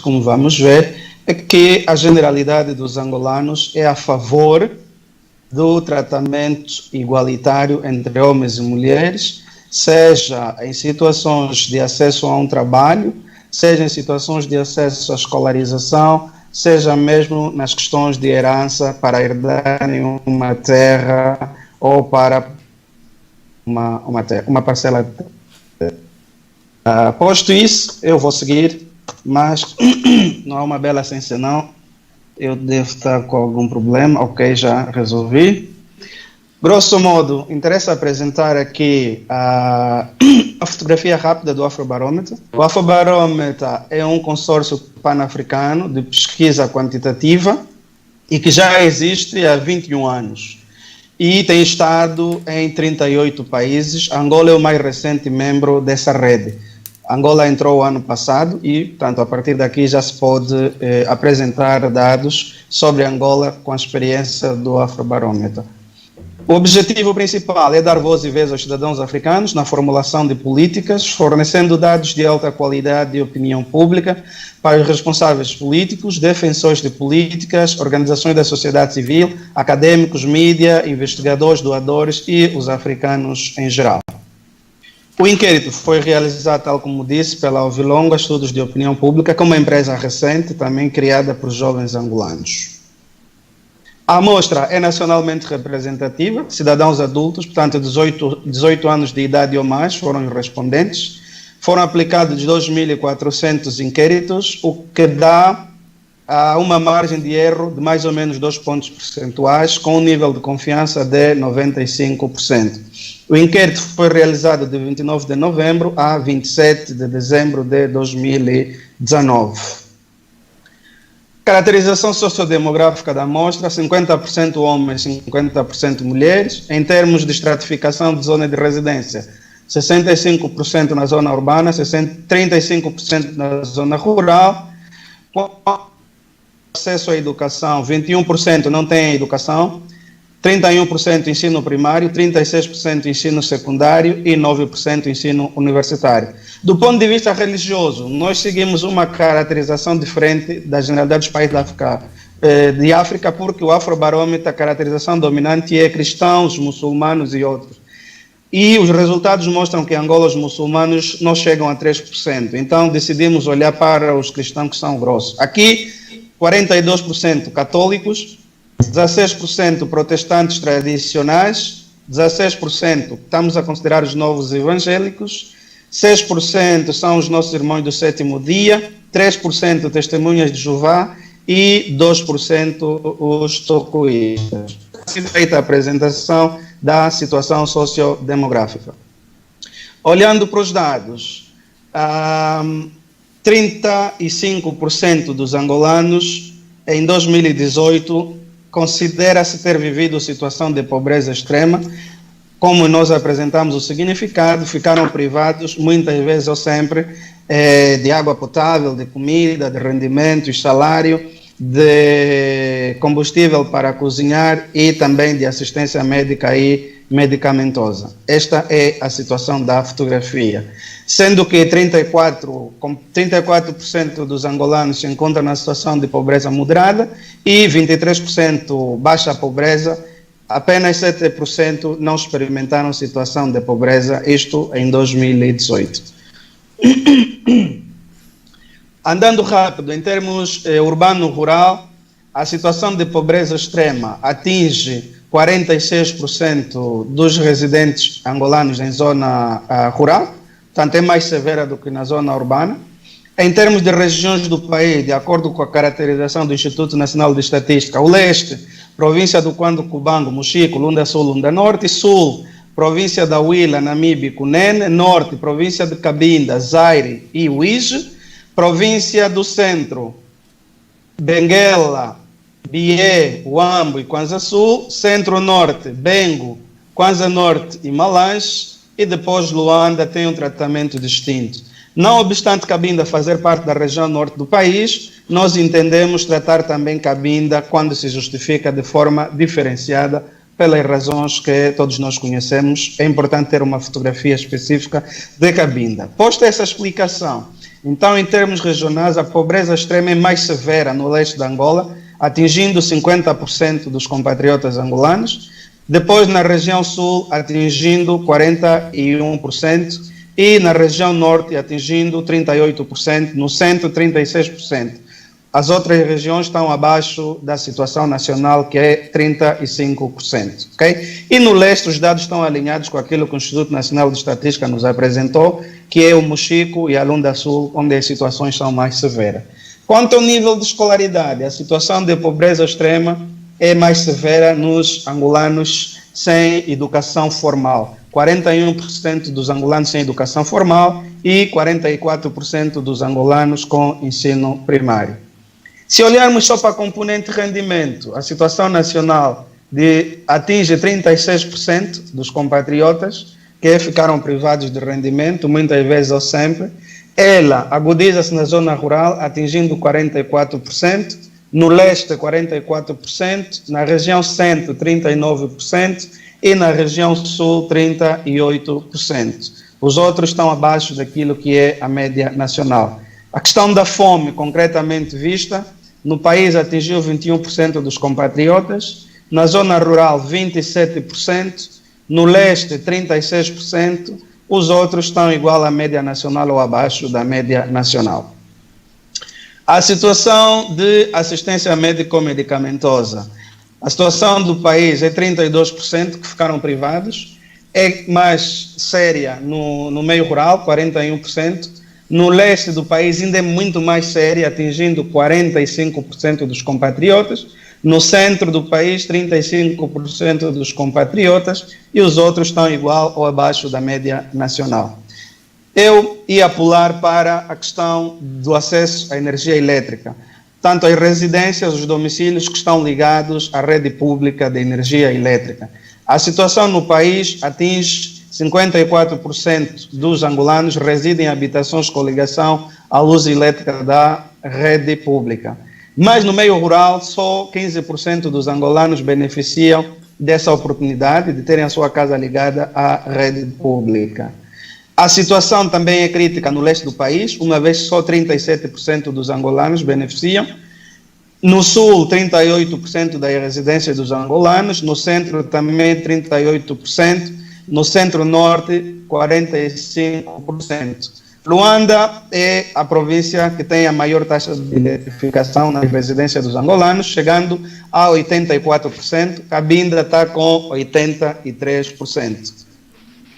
como vamos ver, é que a generalidade dos angolanos é a favor do tratamento igualitário entre homens e mulheres, seja em situações de acesso a um trabalho, seja em situações de acesso à escolarização, seja mesmo nas questões de herança para herdarem uma terra ou para uma parcela de terra. Posto isso, eu vou seguir, mas não há uma bela sem senão. Eu devo estar com algum problema. Ok, já resolvi. Grosso modo, interessa apresentar aqui a fotografia rápida do Afrobarômetro. O Afrobarômetro é um consórcio pan-africano de pesquisa quantitativa e que já existe há 21 anos. E tem estado em 38 países. Angola é o mais recente membro dessa rede. Angola entrou ano passado e, portanto, a partir daqui já se pode apresentar dados sobre Angola com a experiência do Afrobarômetro. O objetivo principal é dar voz e vez aos cidadãos africanos na formulação de políticas, fornecendo dados de alta qualidade de opinião pública para os responsáveis políticos, defensores de políticas, organizações da sociedade civil, acadêmicos, mídia, investigadores, doadores e os africanos em geral. O inquérito foi realizado, tal como disse, pela Ovilonga Estudos de Opinião Pública, que é uma empresa recente, também criada por jovens angolanos. A amostra é nacionalmente representativa, cidadãos adultos, portanto 18 anos de idade ou mais foram os respondentes. Foram aplicados 2.400 inquéritos, o que dá uma margem de erro de mais ou menos 2 pontos percentuais, com um nível de confiança de 95%. O inquérito foi realizado de 29 de novembro a 27 de dezembro de 2019. Caracterização sociodemográfica da amostra: 50% homens, 50% mulheres. Em termos de estratificação de zona de residência, 65% na zona urbana, 35% na zona rural. Com acesso à educação, 21% não tem educação, 31% ensino primário, 36% ensino secundário e 9% ensino universitário. Do ponto de vista religioso, nós seguimos uma caracterização diferente da generalidade dos países de África, porque o Afrobarômetro, a caracterização dominante é cristãos, muçulmanos e outros. E os resultados mostram que em Angola os muçulmanos não chegam a 3%. Então decidimos olhar para os cristãos que são grossos. Aqui, 42% católicos, 16% protestantes tradicionais, 16% estamos a considerar os novos evangélicos, 6% são os nossos irmãos do sétimo dia, 3% testemunhas de Jeová e 2% os tocoístas. Feita a apresentação da situação sociodemográfica. Olhando para os dados, 35% dos angolanos em 2018 considera-se ter vivido situação de pobreza extrema. Como nós apresentamos o significado, ficaram privados, muitas vezes ou sempre, de água potável, de comida, de rendimentos, salário, de combustível para cozinhar e também de assistência médica e medicamentosa. Esta é a situação da fotografia. Sendo que 34% dos angolanos se encontram na situação de pobreza moderada e 23% baixa pobreza, apenas 7% não experimentaram situação de pobreza, isto em 2018. Andando rápido, em termos urbano-rural, a situação de pobreza extrema atinge 46% dos residentes angolanos em zona rural, portanto é mais severa do que na zona urbana. Em termos de regiões do país, de acordo com a caracterização do Instituto Nacional de Estatística, o leste, província do Cuando Cubango, Mochico, Lunda Sul, Lunda Norte; sul, província da Huila, Namibe e Cunene; norte, província de Cabinda, Zaire e Uíge; província do centro, Benguela, Bié, Huambo e Kwanza Sul; centro-norte, Bengo, Kwanza Norte e Malange; e depois Luanda tem um tratamento distinto. Não obstante Cabinda fazer parte da região norte do país, nós entendemos tratar também Cabinda, quando se justifica, de forma diferenciada pelas razões que todos nós conhecemos. É importante ter uma fotografia específica de Cabinda. Posta essa explicação, então, em termos regionais, a pobreza extrema é mais severa no leste da Angola, atingindo 50% dos compatriotas angolanos, depois na região sul atingindo 41% e na região norte atingindo 38%, no centro 36%. As outras regiões estão abaixo da situação nacional, que é 35%. Okay? E no leste os dados estão alinhados com aquilo que o Instituto Nacional de Estatística nos apresentou, que é o Mochico e a Lunda Sul, onde as situações são mais severas. Quanto ao nível de escolaridade, a situação de pobreza extrema é mais severa nos angolanos sem educação formal. 41% dos angolanos sem educação formal e 44% dos angolanos com ensino primário. Se olharmos só para a componente rendimento, a situação nacional atinge 36% dos compatriotas que ficaram privados de rendimento, muitas vezes ou sempre. Ela agudiza-se na zona rural, atingindo 44%, no leste 44%, na região centro 39% e na região sul 38%. Os outros estão abaixo daquilo que é a média nacional. A questão da fome, concretamente vista, no país atingiu 21% dos compatriotas, na zona rural 27%, no leste 36%, os outros estão igual à média nacional ou abaixo da média nacional. A situação de assistência médico-medicamentosa. A situação do país é 32% que ficaram privados, é mais séria no meio rural, 41%, no leste do país ainda é muito mais séria, atingindo 45% dos compatriotas, no centro do país 35% dos compatriotas e os outros estão igual ou abaixo da média nacional. Eu ia pular para a questão do acesso à energia elétrica, tanto as residências, os domicílios que estão ligados à rede pública de energia elétrica. A situação no país atinge 54% dos angolanos residem em habitações com ligação à luz elétrica da rede pública. Mas no meio rural, só 15% dos angolanos beneficiam dessa oportunidade de terem a sua casa ligada à rede pública. A situação também é crítica no leste do país, uma vez só 37% dos angolanos beneficiam. No sul, 38% das residências dos angolanos, no centro também 38%, no centro-norte 45%. Luanda é a província que tem a maior taxa de eletrificação nas residências dos angolanos, chegando a 84%, Cabinda está com 83%.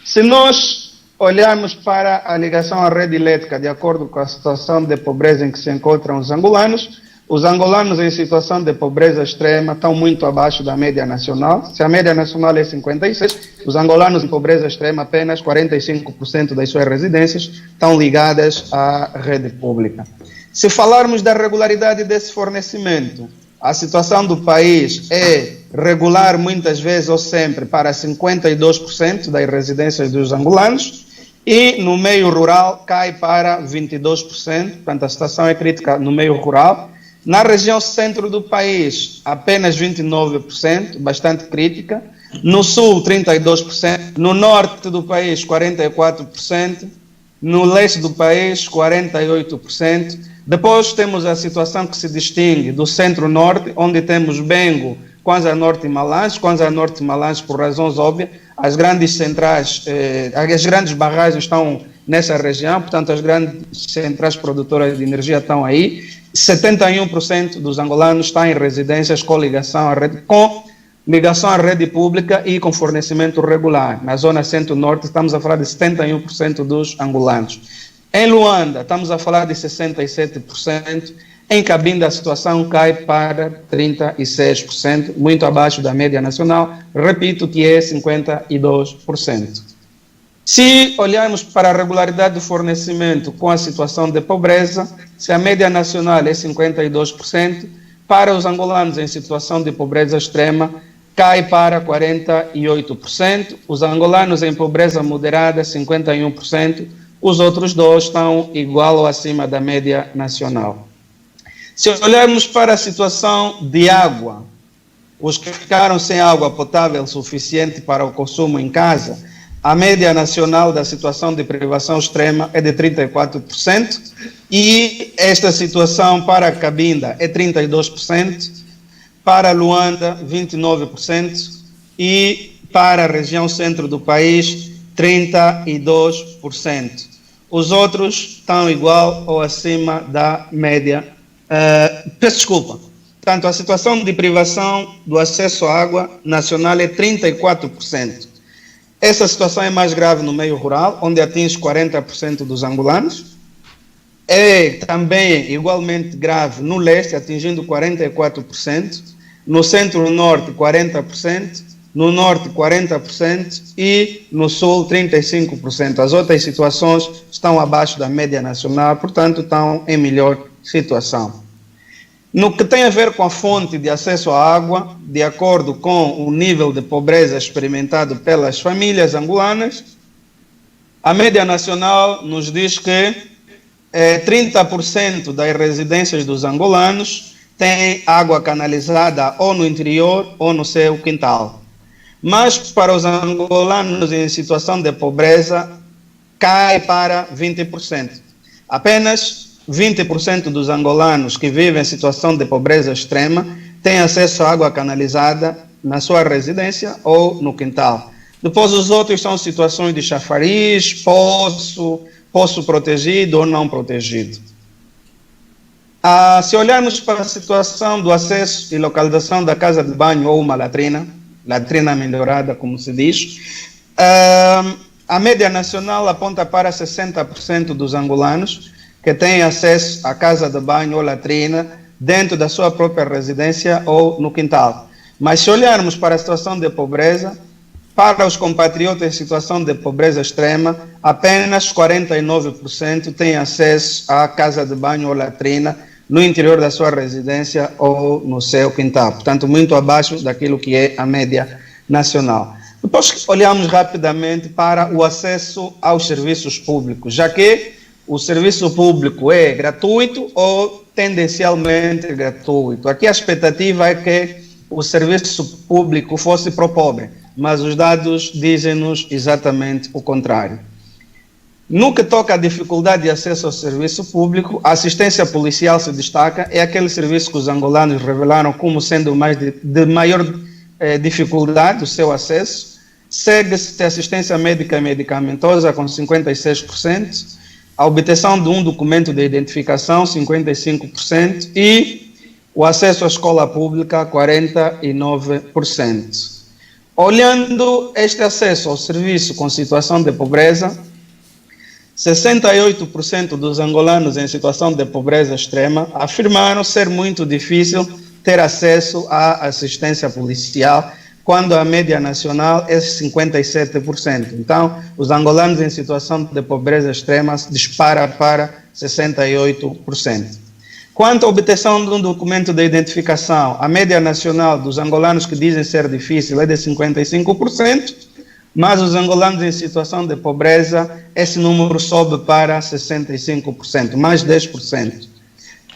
Se nós olharmos para a ligação à rede elétrica, de acordo com a situação de pobreza em que se encontram os angolanos em situação de pobreza extrema estão muito abaixo da média nacional. Se a média nacional é 56%, os angolanos em pobreza extrema, apenas 45% das suas residências estão ligadas à rede pública. Se falarmos da regularidade desse fornecimento, a situação do país é regular muitas vezes ou sempre para 52% das residências dos angolanos e no meio rural cai para 22%, portanto a situação é crítica no meio rural. Na região centro do país, apenas 29%, bastante crítica. No sul, 32%. No norte do país, 44%. No leste do país, 48%. Depois temos a situação que se distingue do centro-norte, onde temos Bengo, Kwanza Norte e Malange. Kwanza Norte e Malange, por razões óbvias, as grandes centrais, as grandes barragens estão nessa região, portanto as grandes centrais produtoras de energia estão aí. 71% dos angolanos estão em residências com ligação à rede pública e com fornecimento regular. Na zona centro-norte estamos a falar de 71% dos angolanos. Em Luanda estamos a falar de 67%. Em Cabinda a situação cai para 36%, muito abaixo da média nacional. Repito que é 52%. Se olharmos para a regularidade do fornecimento com a situação de pobreza, se a média nacional é 52%, para os angolanos em situação de pobreza extrema, cai para 48%, os angolanos em pobreza moderada, 51%, os outros dois estão igual ou acima da média nacional. Se olharmos para a situação de água, os que ficaram sem água potável suficiente para o consumo em casa, a média nacional da situação de privação extrema é de 34%, e esta situação para a Cabinda é 32%, para Luanda 29% e para a região centro do país 32%. Os outros estão igual ou acima da média. Peço desculpa. Portanto, a situação de privação do acesso à água nacional é 34%. Essa situação é mais grave no meio rural, onde atinge 40% dos angolanos. É também igualmente grave no leste, atingindo 44%. No centro-norte, 40%. No norte, 40%. E no sul, 35%. As outras situações estão abaixo da média nacional, portanto, estão em melhor situação. No que tem a ver com a fonte de acesso à água, de acordo com o nível de pobreza experimentado pelas famílias angolanas, a média nacional nos diz que 30% das residências dos angolanos têm água canalizada ou no interior ou no seu quintal. Mas para os angolanos em situação de pobreza, cai para 20%. Apenas 20% dos angolanos que vivem em situação de pobreza extrema têm acesso à água canalizada na sua residência ou no quintal. Depois os outros são situações de chafariz, poço protegido ou não protegido. Se olharmos para a situação do acesso e localização da casa de banho ou uma latrina melhorada, como se diz, a média nacional aponta para 60% dos angolanos que têm acesso à casa de banho ou latrina dentro da sua própria residência ou no quintal. Mas se olharmos para a situação de pobreza, para os compatriotas em situação de pobreza extrema, apenas 49% têm acesso à casa de banho ou latrina no interior da sua residência ou no seu quintal. Portanto, muito abaixo daquilo que é a média nacional. Depois olhamos rapidamente para o acesso aos serviços públicos, já que o serviço público é gratuito ou tendencialmente gratuito. Aqui a expectativa é que o serviço público fosse para o pobre, mas os dados dizem-nos exatamente o contrário. No que toca à dificuldade de acesso ao serviço público, a assistência policial se destaca, é aquele serviço que os angolanos revelaram como sendo de maior dificuldade o seu acesso. Segue-se a assistência médica e medicamentosa com 56%, a obtenção de um documento de identificação, 55%, e o acesso à escola pública, 49%. Olhando este acesso ao serviço com situação de pobreza, 68% dos angolanos em situação de pobreza extrema afirmaram ser muito difícil ter acesso à assistência policial, quando a média nacional é 57%. Então, os angolanos em situação de pobreza extrema dispara para 68%. Quanto à obtenção de um documento de identificação, a média nacional dos angolanos que dizem ser difícil é de 55%, mas os angolanos em situação de pobreza, esse número sobe para 65%, mais 10%.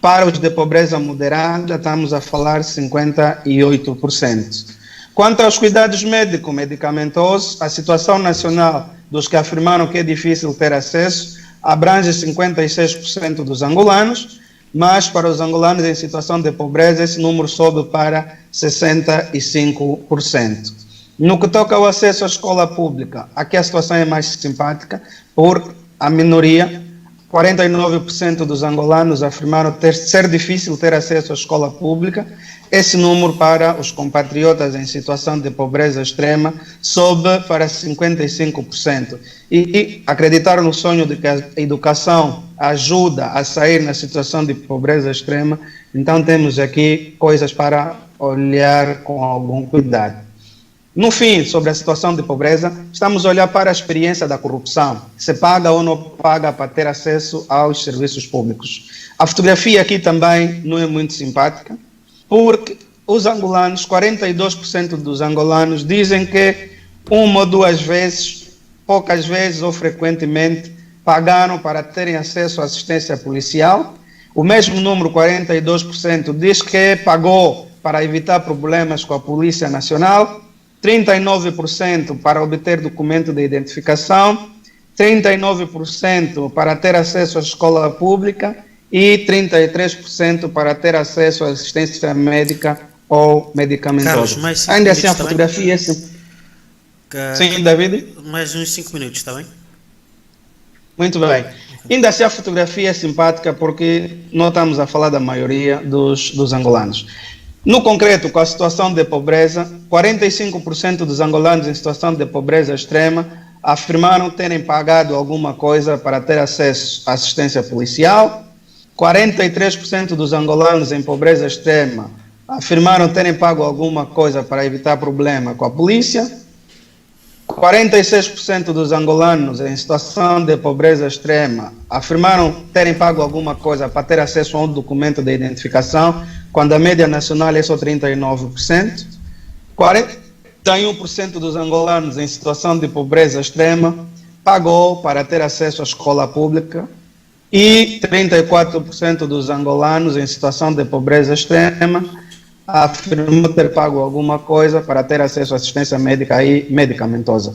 Para os de pobreza moderada, estamos a falar 58%. Quanto aos cuidados médico-medicamentosos, a situação nacional dos que afirmaram que é difícil ter acesso abrange 56% dos angolanos, mas para os angolanos em situação de pobreza, esse número sobe para 65%. No que toca ao acesso à escola pública, aqui a situação é mais simpática, por a minoria, 49% dos angolanos afirmaram ser difícil ter acesso à escola pública. Esse número para os compatriotas em situação de pobreza extrema sobe para 55%. E acreditar no sonho de que a educação ajuda a sair na situação de pobreza extrema, então temos aqui coisas para olhar com algum cuidado. No fim, sobre a situação de pobreza, estamos a olhar para a experiência da corrupção, se paga ou não paga para ter acesso aos serviços públicos. A fotografia aqui também não é muito simpática, porque os angolanos, 42% dos angolanos dizem que uma ou duas vezes, poucas vezes ou frequentemente, pagaram para terem acesso à assistência policial. O mesmo número, 42%, diz que pagou para evitar problemas com a Polícia Nacional, 39% para obter documento de identificação, 39% para ter acesso à escola pública e 33% para ter acesso à assistência médica ou medicamentosa. Carlos, mais 5 Ainda assim, a minutos, fotografia é Sim, David? Mais uns 5 minutos, está bem? Muito bem. Ainda assim, a fotografia é simpática porque não estamos a falar da maioria dos angolanos. No concreto, com a situação de pobreza, 45% dos angolanos em situação de pobreza extrema afirmaram terem pagado alguma coisa para ter acesso à assistência policial. 43% dos angolanos em pobreza extrema afirmaram terem pago alguma coisa para evitar problema com a polícia. 46% dos angolanos em situação de pobreza extrema afirmaram terem pago alguma coisa para ter acesso a um documento de identificação, quando a média nacional é só 39%. 41% dos angolanos em situação de pobreza extrema pagou para ter acesso à escola pública e 34% dos angolanos em situação de pobreza extrema afirmou ter pago alguma coisa para ter acesso à assistência médica e medicamentosa.